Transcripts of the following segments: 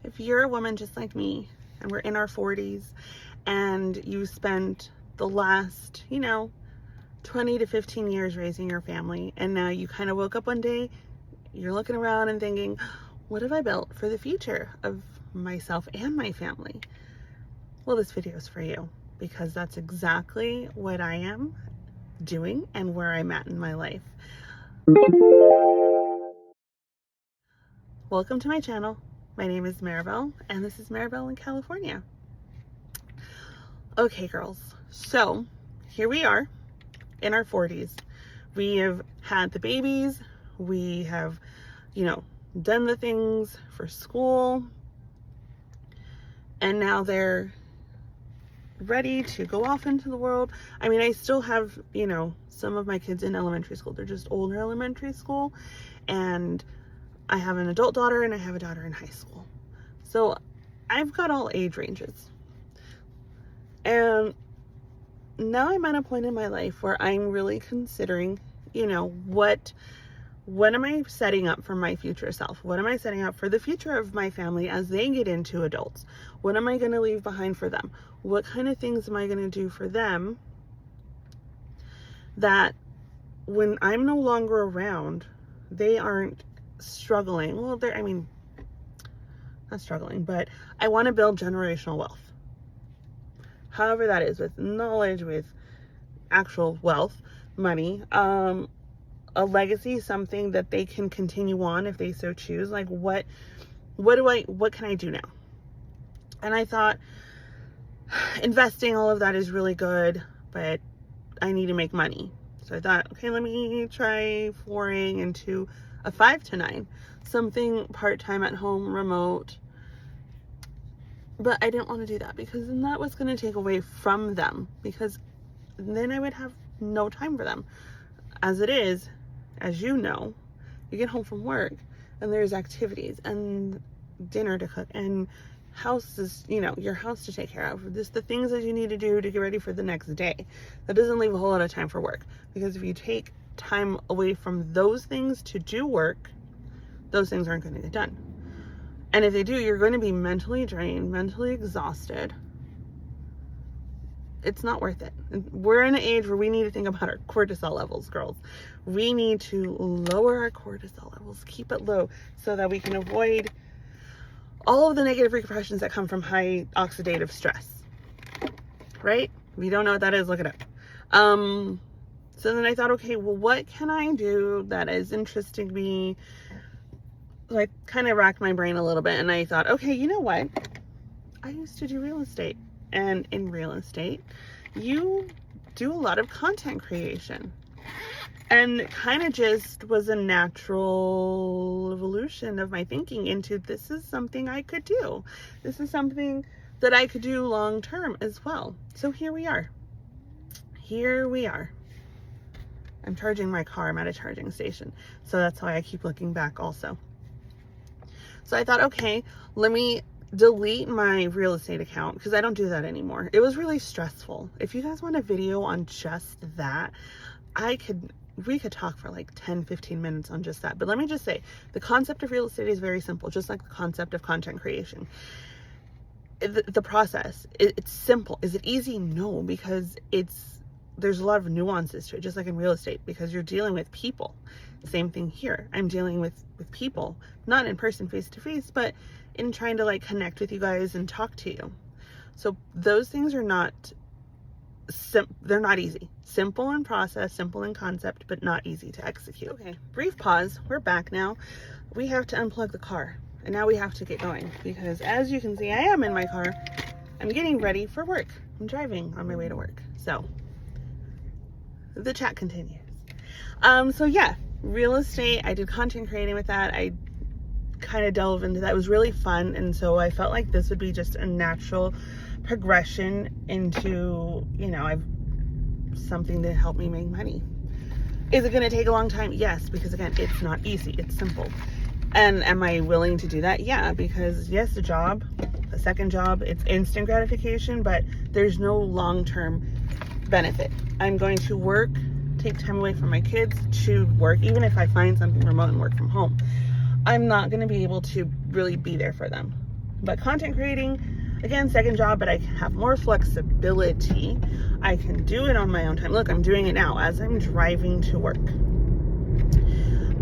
if you're a woman just like me and we're in our 40s and you spent the last, 20 to 15 years raising your family, and now you kind of woke up one day, you're looking around and thinking, what have I built for the future of myself and my family? Well, this video is for you, because that's exactly what I am doing and where I'm at in my life. Welcome to my channel. My name is Maribel, and this is Maribel in California. Okay, girls, so here we are in our 40s. We have had the babies, we have, done the things for school, and now they're ready to go off into the world. I mean, I still have, some of my kids in elementary school. They're just older elementary school, and I have an adult daughter and I have a daughter in high school. So I've got all age ranges. And now I'm at a point in my life where I'm really considering, what am I setting up for my future self? What am I setting up for the future of my family as they get into adults? What am I going to leave behind for them? What kind of things am I going to do for them that when I'm no longer around, they aren't struggling? Well, not struggling, but I want to build generational wealth. However that is, with knowledge, with actual wealth, money, a legacy, something that they can continue on if they so choose. Like what can I do now? And I thought investing, all of that is really good, but I need to make money. So I thought, okay, let me try flooring into a 5 to 9, something part-time at home, remote. But I didn't want to do that, because then that was going to take away from them, because then I would have no time for them. As it is, as you know, you get home from work and there's activities and dinner to cook and houses, your house to take care of. Just the things that you need to do to get ready for the next day. That doesn't leave a whole lot of time for work, because if you take time away from those things to do work, those things aren't going to get done. And if they do, you're going to be mentally drained, mentally exhausted. It's not worth it. We're in an age where we need to think about our cortisol levels, girls. We need to lower our cortisol levels, keep it low, so that we can avoid all of the negative repercussions that come from high oxidative stress. Right? If you don't know what that is, look it up. So then I thought, okay, well, what can I do that is interesting me? So I kind of racked my brain a little bit, and I thought, okay, you know what? I used to do real estate. And in real estate, you do a lot of content creation. And kind of just was a natural evolution of my thinking into, this is something I could do. This is something that I could do long term as well. So here we are. Here we are. I'm charging my car. I'm at a charging station. So that's why I keep looking back also. So I thought, okay, let me delete my real estate account, because I don't do that anymore. It was really stressful. If you guys want a video on just that, we could talk for like 10-15 minutes on just that. But let me just say, the concept of real estate is very simple, just like the concept of content creation. The process, it's simple. Is it easy? No, because there's a lot of nuances to it, just like in real estate, because you're dealing with people. Same thing here. I'm dealing with people, not in person, face to face, but in trying to connect with you guys and talk to you. So those things are not they're not easy. Simple in process, simple in concept, but not easy to execute. Okay, brief pause. We're back now. We have to unplug the car, and now we have to get going, because as you can see, I am in my car. I'm getting ready for work. I'm driving on my way to work. So the chat continues. So yeah, real estate, I did content creating with that. I kind of delve into that. It was really fun, and so I felt like this would be just a natural progression into, I've something to help me make money. Is it going to take a long time? Yes, because again, it's not easy. It's simple. And am I willing to do that? Yeah, because yes, a second job, it's instant gratification, but there's no long-term benefit. I'm going to work, take time away from my kids to work, even if I find something remote and work from home. I'm not going to be able to really be there for them. But content creating, again, second job, but I have more flexibility. I can do it on my own time. Look, I'm doing it now as I'm driving to work.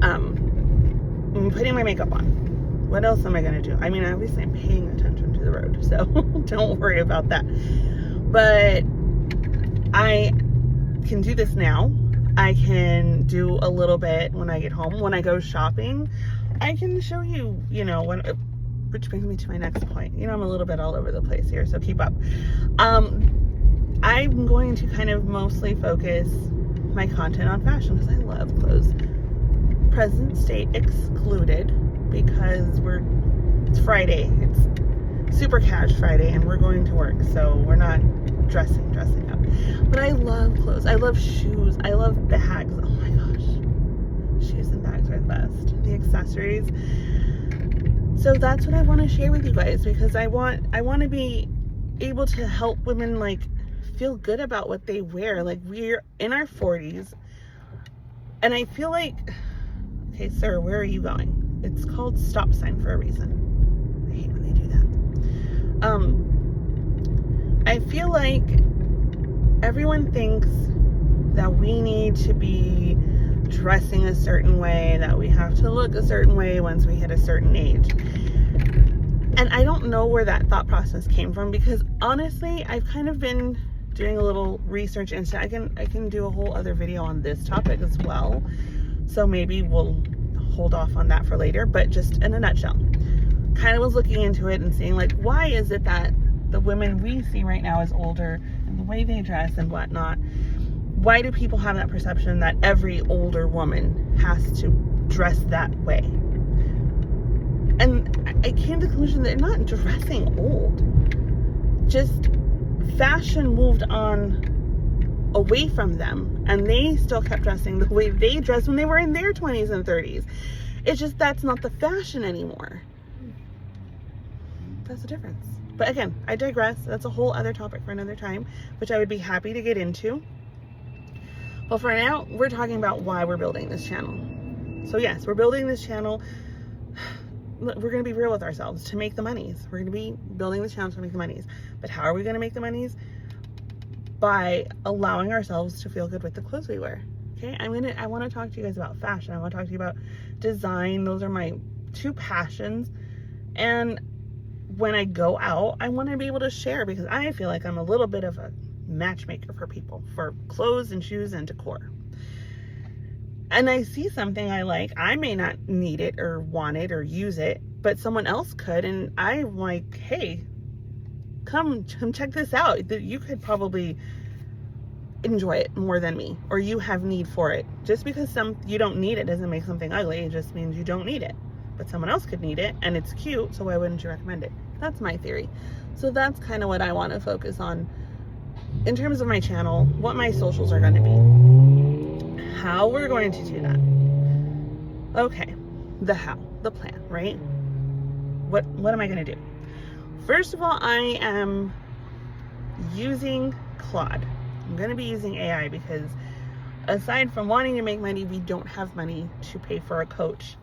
I'm putting my makeup on. What else am I going to do? I mean, obviously I'm paying attention to the road, so don't worry about that. But I can do this now. I can do a little bit when I get home. When I go shopping, I can show you, which brings me to my next point. I'm a little bit all over the place here, so keep up. I'm going to kind of mostly focus my content on fashion because I love clothes. Present state excluded, because it's Friday. It's super cash Friday and we're going to work, so we're not dressing up. But I love clothes. I love shoes. I love bags. Oh my gosh. Shoes and bags are the best. The accessories. So that's what I want to share with you guys, because I want to be able to help women feel good about what they wear. We're in our 40s and I feel like, okay, sir, where are you going? It's called stop sign for a reason. I hate when they do that. I feel like everyone thinks that we need to be dressing a certain way, that we have to look a certain way once we hit a certain age. And I don't know where that thought process came from, because honestly, I've kind of been doing a little research into I can do a whole other video on this topic as well. So maybe we'll hold off on that for later, but just in a nutshell, kind of was looking into it and seeing why is it that the women we see right now as older and the way they dress and whatnot, why do people have that perception that every older woman has to dress that way? And I came to the conclusion that they're not dressing old, just fashion moved on away from them and they still kept dressing the way they dressed when they were in their 20s and 30s. It's just that's not the fashion anymore. That's the difference. But again, I digress. That's a whole other topic for another time, which I would be happy to get into. But for now, we're talking about why we're building this channel. So yes, we're building this channel. We're going to be real with ourselves to make the monies. We're going to be building this channel to make the monies. But how are we going to make the monies? By allowing ourselves to feel good with the clothes we wear. Okay, I want to talk to you guys about fashion. I want to talk to you about design. Those are my two passions. And when I go out, I want to be able to share, because I feel like I'm a little bit of a matchmaker for people, for clothes and shoes and decor. And I see something I like, I may not need it or want it or use it, but someone else could, and I'm like, hey, come check this out. You could probably enjoy it more than me, or you have need for it. Just because you don't need it doesn't make something ugly. It just means you don't need it, but someone else could need it and it's cute, so why wouldn't you recommend it? That's my theory. So that's kind of what I want to focus on in terms of my channel, what my socials are going to be, how we're going to do that. Okay, the how, the plan, right? What am I going to do? First of all, I am using Claude. I'm going to be using AI because aside from wanting to make money, we don't have money to pay for a coach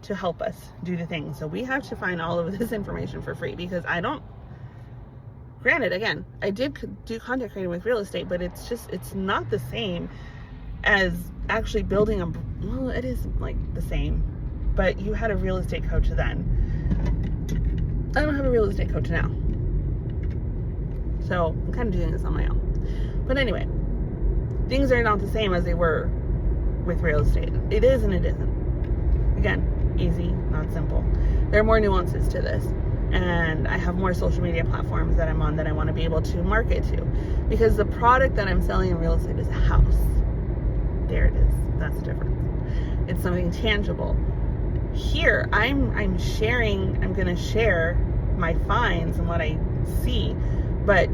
to help us do the thing. So we have to find all of this information for free, because granted, again, I did do content creating with real estate, but it's not the same as actually building well, it is the same, but you had a real estate coach then. I don't have a real estate coach now. So I'm kind of doing this on my own. But anyway, things are not the same as they were with real estate. It is and it isn't. Again, easy, not simple. There are more nuances to this. And I have more social media platforms that I'm on that I want to be able to market to. Because the product that I'm selling in real estate is a house. There it is. That's the difference. It's something tangible. Here, I'm going to share my finds and what I see. But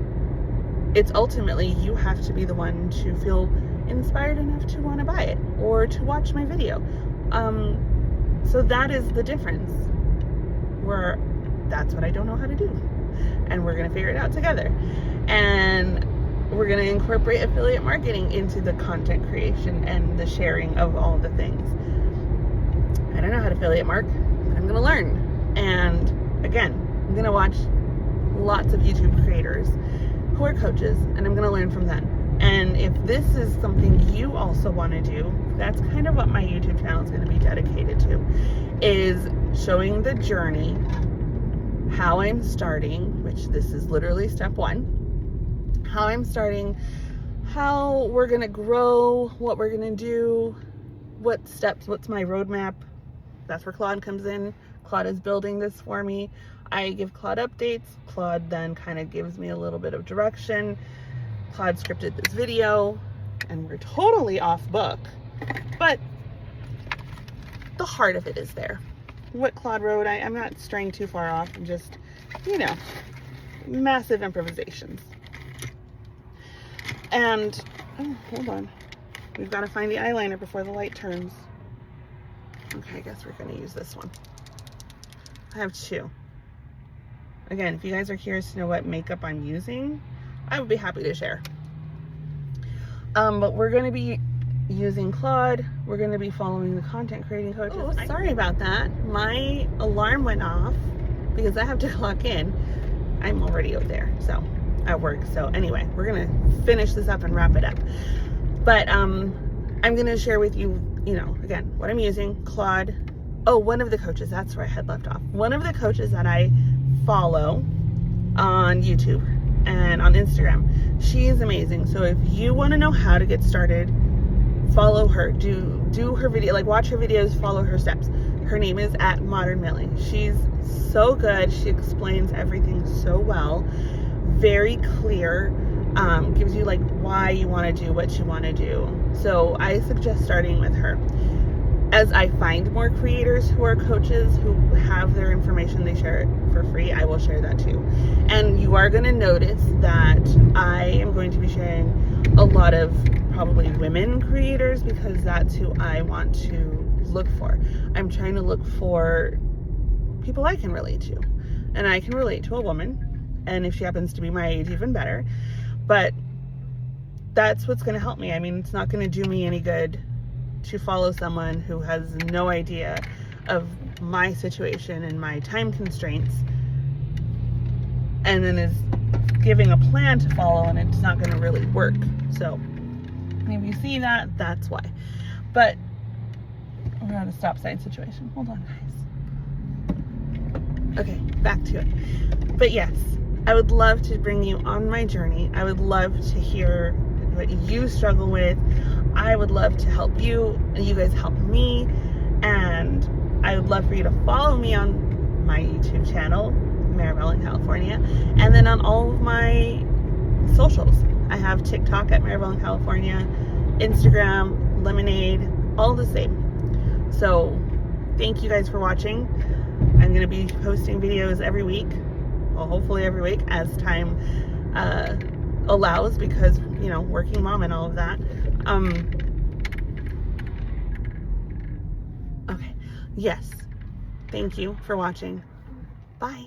it's ultimately, you have to be the one to feel inspired enough to want to buy it or to watch my video. So that is the difference, where that's what I don't know how to do, and we're going to figure it out together. And we're going to incorporate affiliate marketing into the content creation and the sharing of all the things. I don't know how to affiliate mark, but I'm going to learn. And again, I'm gonna watch lots of YouTube creators who are coaches, and I'm gonna learn from them. And if this is something you also want to do, that's kind of what my YouTube channel is going to be dedicated to, is showing the journey, how I'm starting, which this is literally step 1, how I'm starting, how we're going to grow, what we're going to do, what steps, what's my roadmap. That's where Claude comes in. Claude is building this for me. I give Claude updates. Claude then kind of gives me a little bit of direction. Claude scripted this video, and we're totally off book, but the heart of it is there. What Claude wrote, I'm not straying too far off. I'm just, you know, massive improvisations. And, oh, hold on. We've got to find the eyeliner before the light turns. Okay, I guess we're going to use this one. I have 2. Again, if you guys are curious to know what makeup I'm using, I would be happy to share. But we're going to be using Claude. We're going to be following the content creating coaches. Oh, sorry about that. My alarm went off because I have to clock in. I'm already out there, so at work. So anyway, we're going to finish this up and wrap it up. But I'm going to share with you, you know, again, what I'm using. Claude. Oh, one of the coaches. That's where I had left off. One of the coaches that I follow on YouTube and on Instagram. She is amazing. So if you want to know how to get started, follow her. Do her video, like watch her videos, follow her steps. Her name is @ModernMillie. She's so good. She explains everything so well. Very clear. Gives you like why you want to do what you want to do. So I suggest starting with her. As I find more creators who are coaches who have their information, they share it for free, I will share that too. And you are going to notice that I am going to be sharing a lot of probably women creators because that's who I want to look for. I'm trying to look for people I can relate to. And I can relate to a woman. And if she happens to be my age, even better. But that's what's going to help me. I mean, it's not going to do me any good to follow someone who has no idea of my situation and my time constraints and then is giving a plan to follow and it's not going to really work. So if you see that, that's why. But we're at a stop sign situation. Hold on, guys. Okay, back to it. But yes, I would love to bring you on my journey. I would love to hear what you struggle with. I would love to help you, and you guys help me. And I would love for you to follow me on my YouTube channel, maribelncalifornia, and then on all of my socials. I have TikTok at maribelncalifornia, Instagram, Lemonade, all the same. So thank you guys for watching. I'm going to be posting videos every week, well, hopefully every week as time allows, because, you know, working mom and all of that. Okay. Yes. Thank you for watching. Bye.